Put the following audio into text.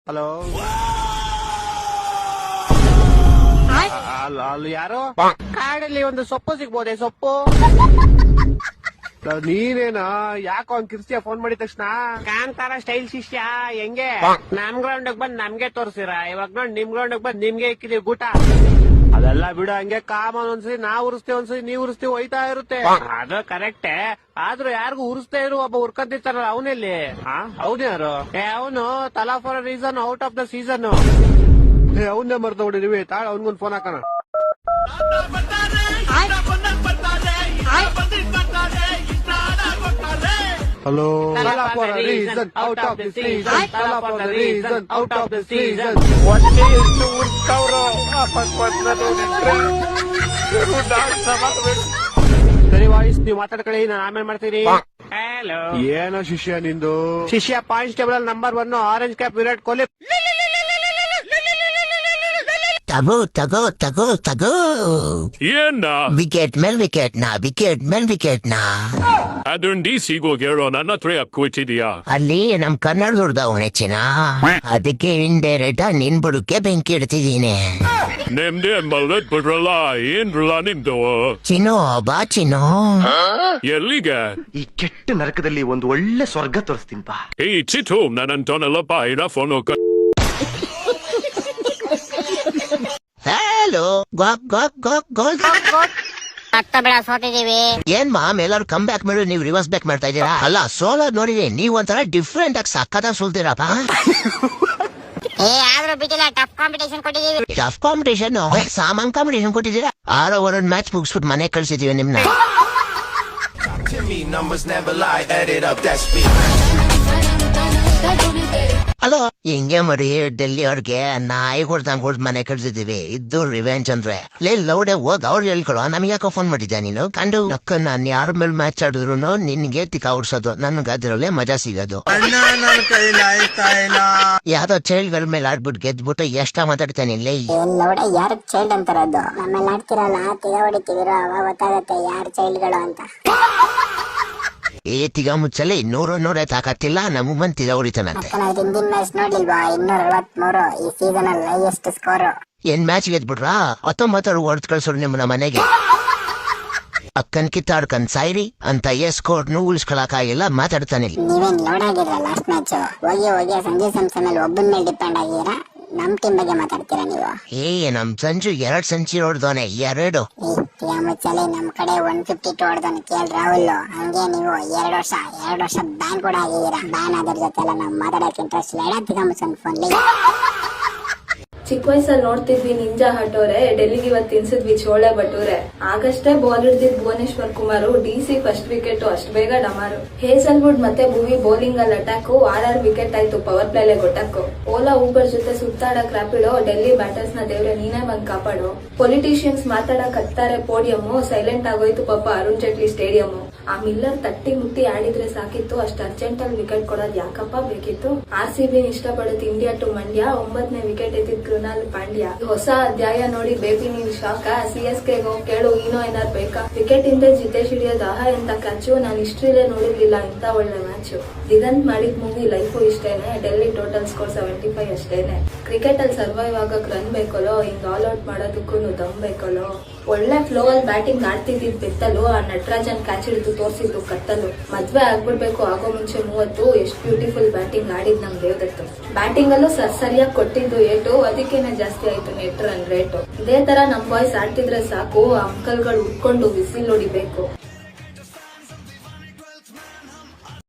Hello ಅಲ್ಲಿ ಯಾರು? ಕಾಡಲ್ಲಿ ಒಂದು ಸೊಪ್ಪು ಸಿಗ್ಬೋದೆ? ಸೊಪ್ಪು ನೀನೇನಾ? ಯಾಕೋ ಅವ್ನ್ ಕಿರ್ಸಿಯ ಫೋನ್ ಮಾಡಿದ ತಕ್ಷಣ ಕಾಂತಾರ ಸ್ಟೈಲ್ ಶಿಷ್ಯ ಹೆಂಗೆ ನಮ್ ಗ್ರೌಂಡ್ ಬಂದ್ ನಮ್ಗೆ ತೋರ್ಸಿರ, ಇವಾಗ ನೋಡಿ ನಿಮ್ ಗ್ರೌಂಡ್ ಬಂದ್ ನಿಮ್ಗೆ ಇಕ್ಕಿದೀವಿ ಗೂಟ. ಅದೆಲ್ಲ ಬಿಡು, ಹಂಗೆ ಕಾಮನ್ ಒಂದ್ಸರಿ ನಾವ್ ಉರಿಸ್ತೇವೆ, ಒಂದ್ಸರಿ ನೀವ್ ಉರಿಸ್ತೀವಿ, ಹೋಯ್ತಾ ಇರುತ್ತೆ. ಅದು ಕರೆಕ್ಟೇ, ಆದ್ರೂ ಯಾರಿಗೂ ಉರಿಸ್ತಾ ಇರು ಒಬ್ಬ ಉರ್ಕಂತಿರ್ತಾರಲ್ಲ ಅವನಲ್ಲಿ. ಅವನ್ಯಾರು? ಅವನು Thala for reason out of the season. ಅವನ್ನೇ ಮರ್ತ ಹೊಡಿದೀವಿ, ತಾಳ ಅವನ್ಗೊಂದು ಫೋನ್ ಹಾಕೋಣ. Hello, Thala for reason out of the season, Thala for reason out of the season. ಸರಿ ವಾಯ್ಸ್, ನೀವು ಮಾತಾಡ್ಕೊಳ್ಳಿ, ನಾನು ಆಮೇಲೆ ಮಾಡ್ತೀನಿ. ಹಲೋ, ಏನೋ ಶಿಷ್ಯ ನಿಂದು? ಶಿಷ್ಯ constable number 1 orange cap Virat Kohli. ತಗೋ ತಗೋ ತಗೋ ತಗೋ. ಏನ ವಿಕೆಟ್ ಮೇಲ್ ವಿಕೆಟ್ ನಾ, ವಿಕೆಟ್ ಮೇಲ್ ವಿಕೆಟ್ ನಾ. ಅದನ್ ಡಿಸಿಗೆ ಹೋಗಿರೋ ನನ್ನ ಹತ್ರ ಕೂತಿದ್ಯಾ? ಅಲ್ಲಿ ನಮ್ ಕನ್ನಡದವ್ರದ ಹೆಚ್ಚಿನ, ಅದಕ್ಕೆ ಇಂಡೈರೆಕ್ಟ್ ನಿನ್ ಬುಡಕ್ಕೆ ಬೆಂಕಿ ಇಡ್ತಿದೀನಿ. ನಿಮ್ದೇ ಮಲ್ಲತ್ ಬಿಡ್ರಲ್ಲ, ಏನ್ರಲ್ಲ ನಿಮ್ದು? ಚಿನ್ನು ಬಾ ಚಿನ್ನು. ಎಲ್ಲಿಗೆ? ಈ ಕೆಟ್ಟ ನರಕದಲ್ಲಿ ಒಂದು ಒಳ್ಳೆ ಸ್ವರ್ಗ ತೋರಿಸ್ತೀನಿ ಬಾ. ಈ ಚಿಟ್ಟು ನನ್ನಂತವನಲ್ಲಪ್ಪ, ಇಡ ಫೋನ್ ಹಲೋ, ಗಾಪ್ ಗಾಪ್ ಗಾಪ್ ಗಾಪ್. ಬೇಡ, ಸೋತಿದೀವಿ. ಏನ್ ಮಾಮ್ ಎಲ್ಲರೂ ಕಮ್ ಬ್ಯಾಕ್ ಮಾಡಿ ನೀವು ರಿವರ್ಸ್ ಬ್ಯಾಕ್ ಮಾಡ್ತಾ ಇದೀರಾ? ಅಲ್ಲ, ಸೋಲೋದ್ ನೋಡಿರಿ ನೀವ್ ಒಂಥರ ಡಿಫ್ರೆಂಟ್ ಆಗಿ ಸಕ್ಕತ್ತ ಸೋಲ್ತೀರಪ್ಪ. ಆದ್ರೂ ಬಿಟ್ಟಿಲ್ಲ, ಟಫ್ ಕಾಂಪಿಟೇಷನ್ ಕೊಟ್ಟಿದೀವಿ. ಟಫ್ ಕಾಂಪಿಟೇಷನ್, ಸಾಮಾನ್ ಕಾಂಪಿಟೇಷನ್ ಕೊಟ್ಟಿದ್ದೀರಾ? 6 ಓವರ್ ಮ್ಯಾಚ್ ಮುಗಿಸ್ಬಿಟ್ಟು ಮನೆ ಕಳ್ಸಿದೀವಿ ನಿಮ್ನ. ಅಲೋ, ಹಿಂಗೆ ಮರಿ ಡೆಲ್ಲಿ ಅವ್ರಿಗೆ ನಾಯಿ ಕೊಡ್ದಂಗ್ ಕೊಡ್ ಮನೆ ಕಳ್ಸಿದೀವಿ. ಇದು ರಿವೆಂಜ್ ಅಂದ್ರೆ ಲೇ ಲೌಡೆ ಹೋಗ್ ಅವ್ರು ಹೇಳ್ಕೊಳೋ. ನಮ್ಗೆ ಯಾಕೋ ಫೋನ್ ಮಾಡಿದ್ಯಾ ನೀನು? ಕಂಡು ನಕ್ಕ ನಾನ್ ಯಾರ ಮೇಲೆ ಮ್ಯಾಚ್ ಆಡಿದ್ರು ನಿನ್ಗೆ ತಿಕ್ಕ ಉಡ್ಸೋದು, ನನ್ಗೆ ಅದ್ರಲ್ಲೇ ಮಜಾ ಸಿಗೋದು. ಯಾವ್ದೋ ಚೈಲ್ಡ್ಗಳ ಮೇಲೆ ಆಡ್ಬಿಟ್ಟು ಗೆದ್ಬಿಟ್ಟು ಎಷ್ಟ ಮಾತಾಡ್ತಾನೆ ಇಲ್ಲಿ. ಲೌಡೆ ಯಾರ ಚೈಲ್ಡ್ ಅಂತಾರದು? ನಮ್ಮಲ್ಲಿ ಆಡ್ತಿರಲ್ಲ, ತಿಗ ಹೊಡಿತೀವಿರೋ ಅವಾಗ ಗೊತ್ತಾಗತ್ತೆ ಯಾರ್ ಚೈಲ್ಡ್ಗಳು ಅಂತ. ತಿಗ ಮುಚ್ಚಲೆ 100 ತಾಕತ್ತಿಲ್ಲ, ನಮ್ಮ ಮನ್ ತಿಗ ಹೊಡಿತಾನಂತೆ. ಹಿಂದಿನ ಮ್ಯಾಚ್ ನೋಡಿಲ್ವಾ? 263 ಈ ಸೀಸನ್ ಅಲ್ಲಿ ಹೈಯೆಸ್ಟ್ ಸ್ಕೋರ್. ಏನ್ ಮ್ಯಾಚ್ ಗೆದ್ಬಿಟ್ರಾ? 19 ಹೊಡೆದ್ ಕಳ್ಸೋರು ನಿಮ್ಮನ್ನ ಮನೆಗೆ. ಅಕ್ಕನ್ ಕಿತ್ತಾಡ್ಕನ್ ಸಾಯ್ರಿ ಅಂತ ಸ್ಕೋರ್ನು ಉಳಿಸ್ಕೊಳಕಾಗಿಲ್ಲ, ಮಾತಾಡ್ತಾನೆ. ನೀವೇನ್ ಲೌಡ್ ಆಗಿದ್ರ ಲಾಸ್ಟ್ ಮ್ಯಾಚ್? ಹೋಗಿ ಸಂಜು ಸ್ಯಾಮ್ಸನ್ ಅಲ್ಲಿ ಒಬ್ಬನ ಮೇಲೆ ಡಿಪೆಂಡ್ ಆಗಿರಾ? ನಮ್ ಟೀಮ್ ಬಗ್ಗೆ ಮಾತಾಡ್ತೀರಾ ನೀವು? ನಮ್ ಸಂಜು 2 ಸೆಂಚುರಿ ಹೊಡೆದವನೆ, 2. ಮುಚ್ಚಲೆ ನಮ್ ಕಡೆ 152 ಹೊಡೆದವನೆ KL ರಾಹುಲ್. ಹಂಗೆ ನೀವು 2 ವರ್ಷ ಬ್ಯಾನ್ ಕೂಡ ಆಗಿದ್ದೀರಾ. ಬ್ಯಾನ್ ಆದ್ರ ಜೊತೆ ಎಲ್ಲ ನಾವು ಮಾತಾಡಕ್ಕೆ ಇಂಟ್ರೆಸ್ಟ್ ಇಲ್ಲ. ಎಡತ್ತಿಗ ಮುಚ್ಚನ್ ಫೋನ್ಲಿ. ಚಿಕ್ಕ ವಯಸ್ಸಲ್ಲಿ ನೋಡ್ತಿದ್ವಿ ನಿಂಜಾ ಹಟೋರೆ, ಡೆಲ್ಲಿಗೆ ಇವತ್ತು ತಿನ್ಸಿದ್ವಿ ಚೋಳೆ ಬಟೂರೆ. ಆಗಷ್ಟೇ ಬಾಲ್ ಹಿಡ್ದಿದ್ Bhuvneshwar Kumar, DC first wicket ಅಷ್ಟು ಬೇಗ ಡಮಾರು. ಹೇಸಲ್ವುಡ್ ಮತ್ತೆ ಭುವಿ ಬೌಲಿಂಗ್ ಅಲ್ಲಿ ಅಟ್ಯಾಕ್, 6 ವಿಕೆಟ್ ಆಯ್ತು ಪವರ್ ಪ್ಲೇಲೆ ಗೊಟ್ಟಕ್ಕು. ಓಲಾ ಊಬರ್ ಜೊತೆ ಸುತ್ತಾಡಕ್ ರ್ಯಾಪಿಡೋ, ಡೆಲ್ಲಿ ಬ್ಯಾಟರ್ಸ್ ನ ದೇವ್ರೆ ನೀನೇ ಬಂದ್ ಕಾಪಾಡು. ಪೊಲಿಟಿಷಿಯನ್ಸ್ ಮಾತಾಡಕ್ ಹತ್ತಾರೆ ಪೋಡಿಯಂ, ಸೈಲೆಂಟ್ ಆಗೋಯ್ತು ಪಾಪ ಅರುಣ್ ಜೇಟ್ಲಿ ಸ್ಟೇಡಿಯಂ. ಆ ಮಿಲ್ಲರ್ ತಟ್ಟಿ ಮುಟ್ಟಿ ಆಡಿದ್ರೆ ಸಾಕಿತ್ತು, ಅಷ್ಟು ಅರ್ಜೆಂಟ್ ಅಲ್ಲಿ ವಿಕೆಟ್ ಕೊಡೋದ್ ಯಾಕಪ್ಪ ಬೇಕಿತ್ತು? RCB ಇಷ್ಟಪಡುತ್ತೆ ಇಂಡಿಯಾ ಟು ಮಂಡ್ಯ, 9ನೇ ವಿಕೆಟ್ ಎತ್ತಿದ್ ಕೃಣಾಲ್ ಪಾಂಡ್ಯ. ಹೊಸ ಅಧ್ಯಾಯ ನೋಡಿ ಬೇಬಿ ನೀನ್ ಶಾಕ, CSK ಹೋಗ್ ಕೇಳು ಏನೋ ಏನಾರು ಬೇಕಾ? ವಿಕೆಟ್ ಇಂದ ಜಿತೇಶ್ ಹಿಡಿಯೋದು ಆಹಾ ಎಂತ ಕ್ಯಾಚು, ನಾನು ಹಿಸ್ಟ್ರಿಲೇ ನೋಡಿರ್ಲಿಲ್ಲ ಇಂತ ಒಳ್ಳೆ ಮ್ಯಾಚ್. ದಿಗಂತ್ ಮಾಡಿದ್ ಮೂವಿ ಲೈಫು ಇಷ್ಟೇನೆ, ಡೆಲ್ಲಿ ಟೋಟಲ್ ಸ್ಕೋರ್ 75 ಅಷ್ಟೇನೆ. ಕ್ರಿಕೆಟ್ ಅಲ್ಲಿ ಸರ್ವೈವ್ ಆಗಕ್ ರನ್ ಬೇಕಲ್ಲೋ, ಹಿಂಗ್ ಆಲ್ ಔಟ್ ಮಾಡೋದಕ್ಕೂ ದಮ್ ಬೇಕಲ್ಲೋ. ಒಳ್ಳೆ ಫ್ಲೋ ಅಲ್ಲಿ ಬ್ಯಾಟಿಂಗ್ ಆಡ್ತಿದ್ದಿದ್ ಬೆತ್ತಲು, ಆ ನಟರಾಜನ್ ಕ್ಯಾಚ್ ಹಿಡಿದು ತೋರ್ಸಿದ್ದು ಕತ್ತಲು. ಮದ್ವೆ ಆಗ್ಬಿಡ್ಬೇಕು ಆಗೋ ಮುಂಚೆ 30, ಎಷ್ಟು ಬ್ಯೂಟಿಫುಲ್ ಬ್ಯಾಟಿಂಗ್ ಆಡಿದ್ ನಮ್ ದೇವದತ್ತು. ಬ್ಯಾಟಿಂಗ್ ಅಲ್ಲೂ ಸರಿಯಾಗಿ ಕೊಟ್ಟಿದ್ದು ಏಟು, ಅದಕ್ಕೇನೆ ಜಾಸ್ತಿ ಆಯ್ತು ನೆಟ್ ರನ್ ರೇಟು. ಇದೇ ತರ ನಮ್ ಬಾಯ್ಸ್ ಆಡ್ತಿದ್ರೆ ಸಾಕು, ಅಂಕಲ್ಗಳು ಉಟ್ಕೊಂಡು ವಿಸಿಲ್ ಹೊಡಿಬೇಕು.